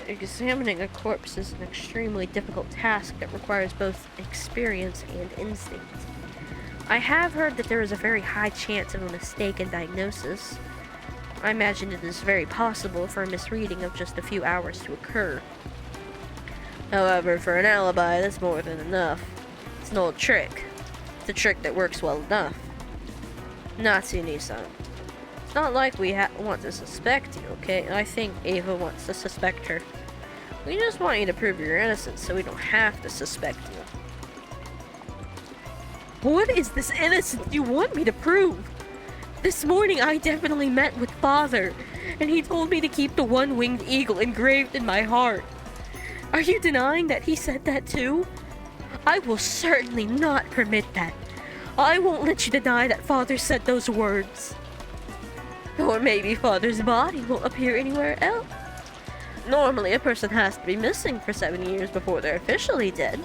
Examining a corpse is an extremely difficult task that requires both experience and instinct. I have heard that there is a very high chance of a mistaken diagnosis. I imagine it is very possible for a misreading of just a few hours to occur. However, for an alibi, that's more than enough. It's an old trick. It's a trick that works well enough. Natsu-ni-san. It's not like we want to suspect you, okay? I think Ava wants to suspect her. We just want you to prove your innocence so we don't have to suspect you. What is this innocence you want me to prove? This morning I definitely met with Father, and he told me to keep the one-winged eagle engraved in my heart. Are you denying that he said that too? I will certainly not permit that. I won't let you deny that Father said those words. Or maybe Father's body won't appear anywhere else. Normally, a person has to be missing for 7 years before they're officially dead.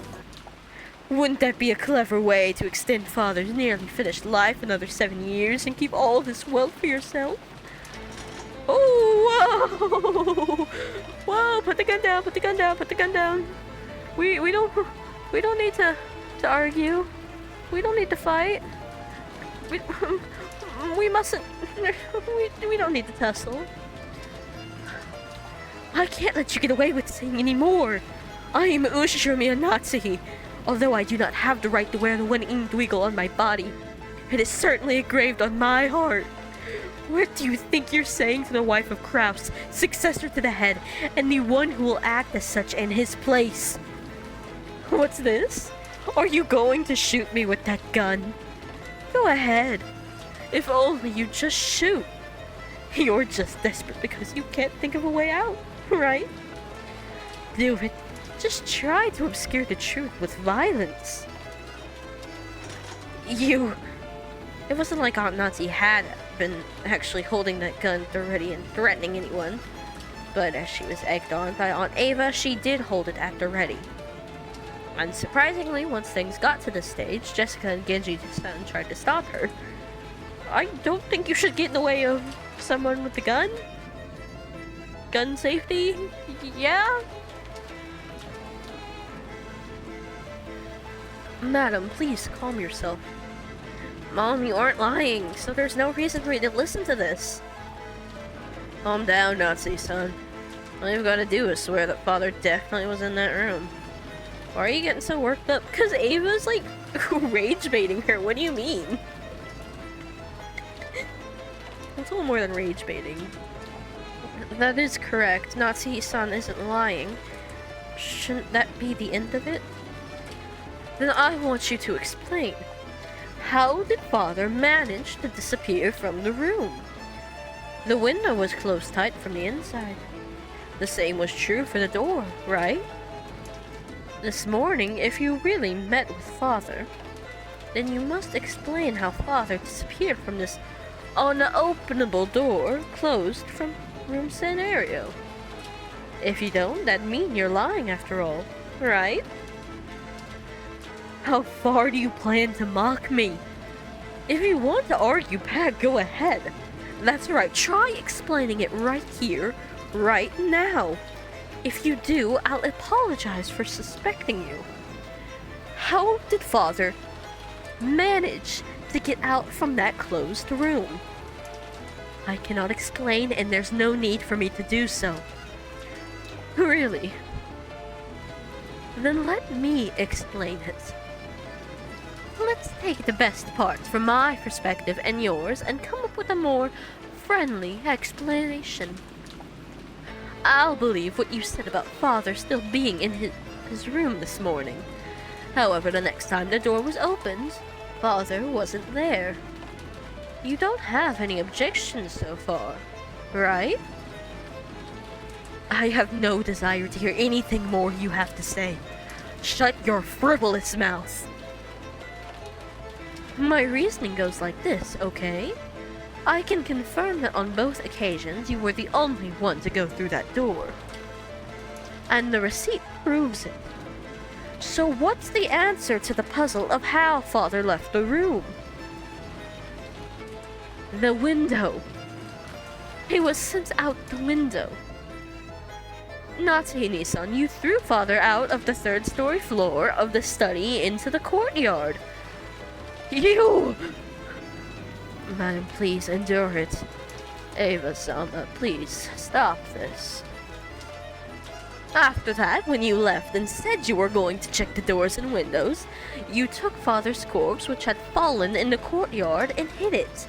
Wouldn't that be a clever way to extend Father's nearly finished life another 7 years and keep all this wealth for yourself? Oh, whoa! Whoa, put the gun down, put the gun down, put the gun down. We don't need to argue. We don't need to fight. We mustn't, we don't need to tussle. I can't let you get away with saying any more. I am Ushijumi Natsuhi. Although I do not have the right to wear the one-winged eagle on my body, it is certainly engraved on my heart. What do you think you're saying to the wife of Kraus, successor to the head, and the one who will act as such in his place? What's this? Are you going to shoot me with that gun? Go ahead. If only you just shoot. You're just desperate because you can't think of a way out, right? Do it. Just try to obscure the truth with violence. It wasn't like Aunt Nazi had been actually holding that gun at the ready and threatening anyone. But as she was egged on by Aunt Ava, she did hold it at the ready. Unsurprisingly, once things got to this stage, Jessica and Genji-san tried to stop her. I don't think you should get in the way of someone with a gun. Gun safety? Yeah? Madam, please calm yourself. Mom, you aren't lying, so there's no reason for you to listen to this. Calm down, Nazi-san. All you've got to do is swear that Father definitely was in that room. Why are you getting so worked up? Because Ava's, like, rage-baiting her. What do you mean? It's a little more than rage-baiting. That is correct. Nazi-san isn't lying. Shouldn't that be the end of it? Then I want you to explain. How did Father manage to disappear from the room? The window was closed tight from the inside. The same was true for the door, right? This morning, if you really met with Father, then you must explain how Father disappeared from this unopenable door closed from room scenario. If you don't, that'd mean you're lying after all, right? How far do you plan to mock me? If you want to argue back, go ahead. That's right, try explaining it right here, right now. If you do, I'll apologize for suspecting you. How did Father manage to get out from that closed room? I cannot explain, and there's no need for me to do so. Really? Then let me explain it. Let's take the best parts from my perspective and yours and come up with a more friendly explanation. I'll believe what you said about Father still being in his room this morning. However, the next time the door was opened, Father wasn't there. You don't have any objections so far, right? I have no desire to hear anything more you have to say. Shut your frivolous mouth. My reasoning goes like this, okay? I can confirm that on both occasions you were the only one to go through that door. And the receipt proves it. So what's the answer to the puzzle of how Father left the room? The window. He was sent out the window. Natsuhini-san, you threw Father out of the third-story floor of the study into the courtyard. You! Madam, please endure it. Eva-sama, please stop this. After that, when you left and said you were going to check the doors and windows, you took Father's corpse, which had fallen in the courtyard, and hid it.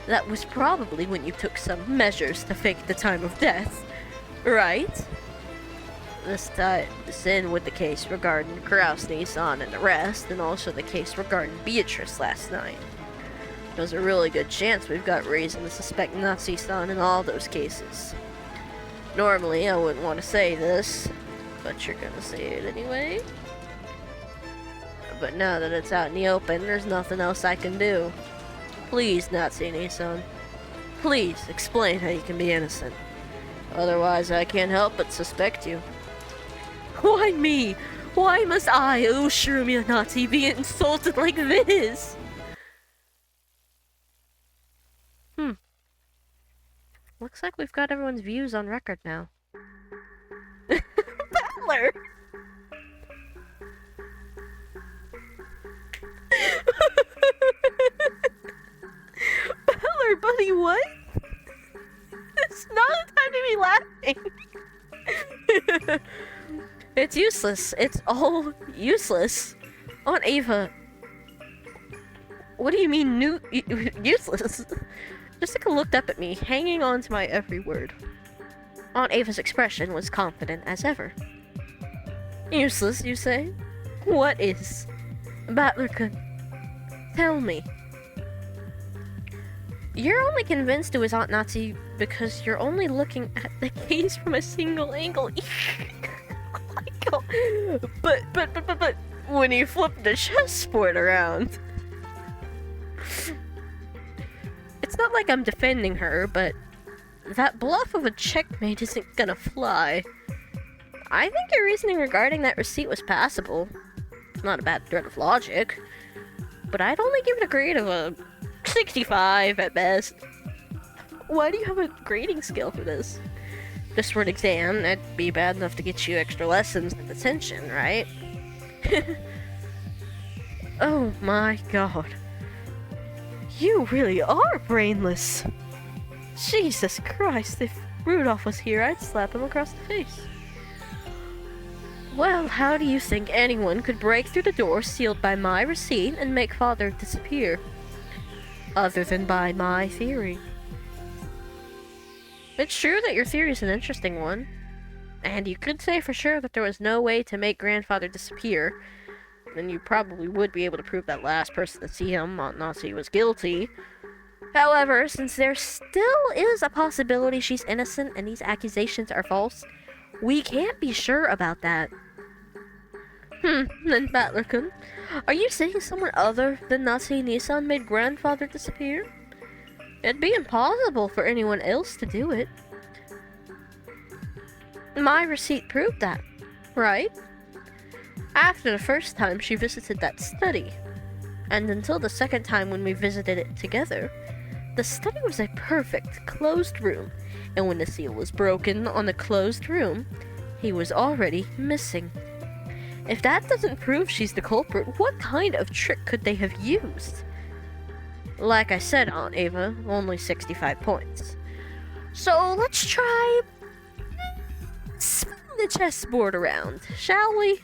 That was probably when you took some measures to fake the time of death, right? This ties in with the case regarding Krausny-san and the rest, and also the case regarding Beatrice last night. There's a really good chance we've got reason to suspect Natsu-san in all those cases. Normally, I wouldn't want to say this, but you're gonna say it anyway. But now that it's out in the open, there's nothing else I can do. Please, Natsuhini-san. Please explain how you can be innocent. Otherwise, I can't help but suspect you. Why me? Why must I, Ushirumi Anati, be insulted like this? Looks like we've got everyone's views on record now. Battler! Battler, buddy, what? It's not a time to be laughing. It's useless. It's all useless. Aunt Ava. What do you mean useless? Jessica looked up at me, hanging on to my every word. Aunt Ava's expression was confident as ever. Useless, you say? What is? Battler-kun, tell me. You're only convinced it was Aunt Natsu because you're only looking at the case from a single angle. But, when you flip the chessboard around... It's not like I'm defending her, but that bluff of a checkmate isn't gonna fly. I think your reasoning regarding that receipt was passable. It's not a bad thread of logic, but I'd only give it a grade of a 65 at best. Why do you have a grading scale for this? Just for an exam, that'd be bad enough to get you extra lessons and detention, right? Oh my god. You really are brainless. Jesus Christ, if Rudolph was here, I'd slap him across the face. Well, how do you think anyone could break through the door sealed by my receipt and make Father disappear? Other than by my theory. It's true that your theory is an interesting one. And you could say for sure that there was no way to make Grandfather disappear. Then you probably would be able to prove that last person to see him, Aunt Natsu, was guilty. However, since there still is a possibility she's innocent and these accusations are false, we can't be sure about that. Then Battler-kun, are you saying someone other than Natsuhini-san made Grandfather disappear? It'd be impossible for anyone else to do it. My receipt proved that, right? After the first time she visited that study, and until the second time when we visited it together, the study was a perfect closed room, and when the seal was broken on the closed room, he was already missing. If that doesn't prove she's the culprit, what kind of trick could they have used? Like I said, Aunt Ava, only 65 points. So let's try spin the chessboard around, shall we?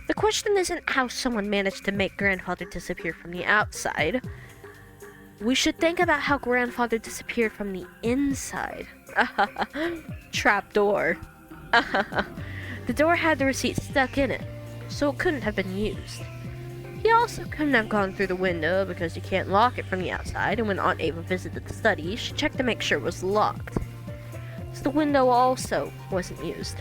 The question isn't how someone managed to make Grandfather disappear from the outside. We should think about how Grandfather disappeared from the inside. Trapdoor. The door had the receipt stuck in it, so it couldn't have been used. He also couldn't have gone through the window because you can't lock it from the outside, and when Aunt Ava visited the study, she checked to make sure it was locked. So the window also wasn't used.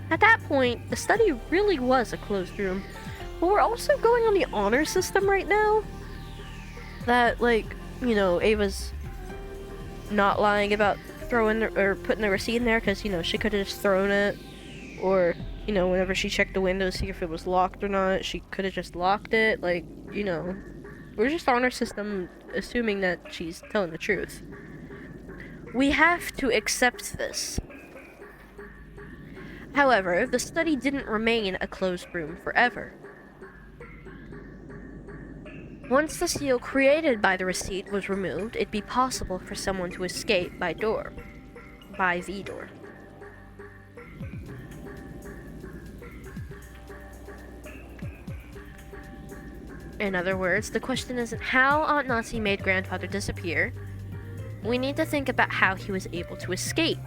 At that point, the study really was a closed room. But we're also going on the honor system right now. That, Ava's not lying about throwing or putting the receipt in there because, she could have just thrown it. Or, whenever she checked the window to see if it was locked or not, she could have just locked it. We're just honor system assuming that she's telling the truth. We have to accept this. However, the study didn't remain a closed room forever. Once the seal created by the receipt was removed, it'd be possible for someone to escape by the door. In other words, the question isn't how Aunt Nazi made Grandfather disappear. We need to think about how he was able to escape.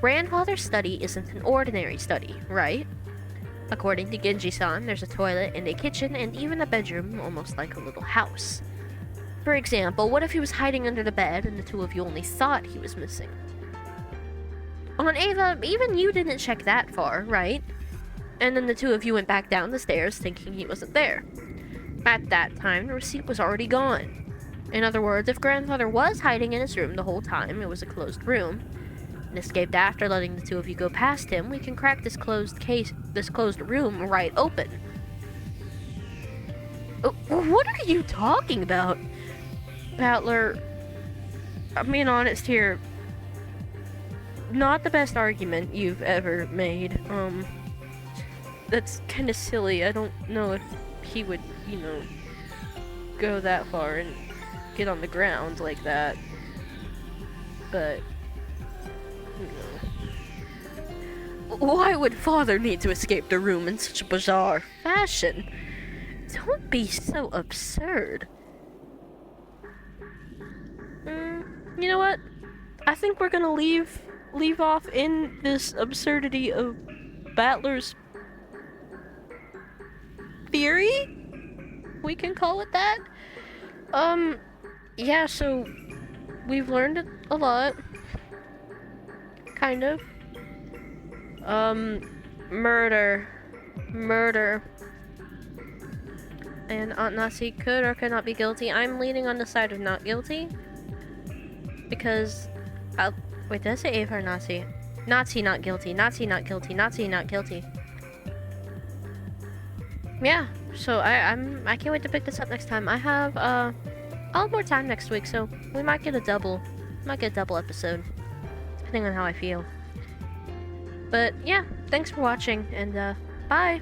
Grandfather's study isn't an ordinary study, right? According to Genji-san, there's a toilet and a kitchen and even a bedroom, almost like a little house. For example, what if he was hiding under the bed and the two of you only thought he was missing? Aunt Ava, even you didn't check that far, right? And then the two of you went back down the stairs thinking he wasn't there. At that time, the receipt was already gone. In other words, if Grandfather was hiding in his room the whole time, it was a closed room, and escaped after letting the two of you go past him, we can crack this closed room right open. What are you talking about? Battler, I'm being honest here. Not the best argument you've ever made. That's kind of silly. I don't know if he would, go that far and get on the ground like that. But, why would Father need to escape the room in such a bizarre fashion? Don't be so absurd. You know what? I think we're gonna leave off in this absurdity of Battler's theory? We can call it that? Yeah, so we've learned a lot. Kind of. Murder. And Aunt Nasi could or could not be guilty. I'm leaning on the side of not guilty. Because, wait, did I say Ava or Nazi? Nazi not guilty. Nazi not guilty. Nazi not guilty. Yeah, so I can't wait to pick this up next time. I have, a lot more time next week, so we might get a double episode. Depending on how I feel. But, yeah, thanks for watching, and, bye!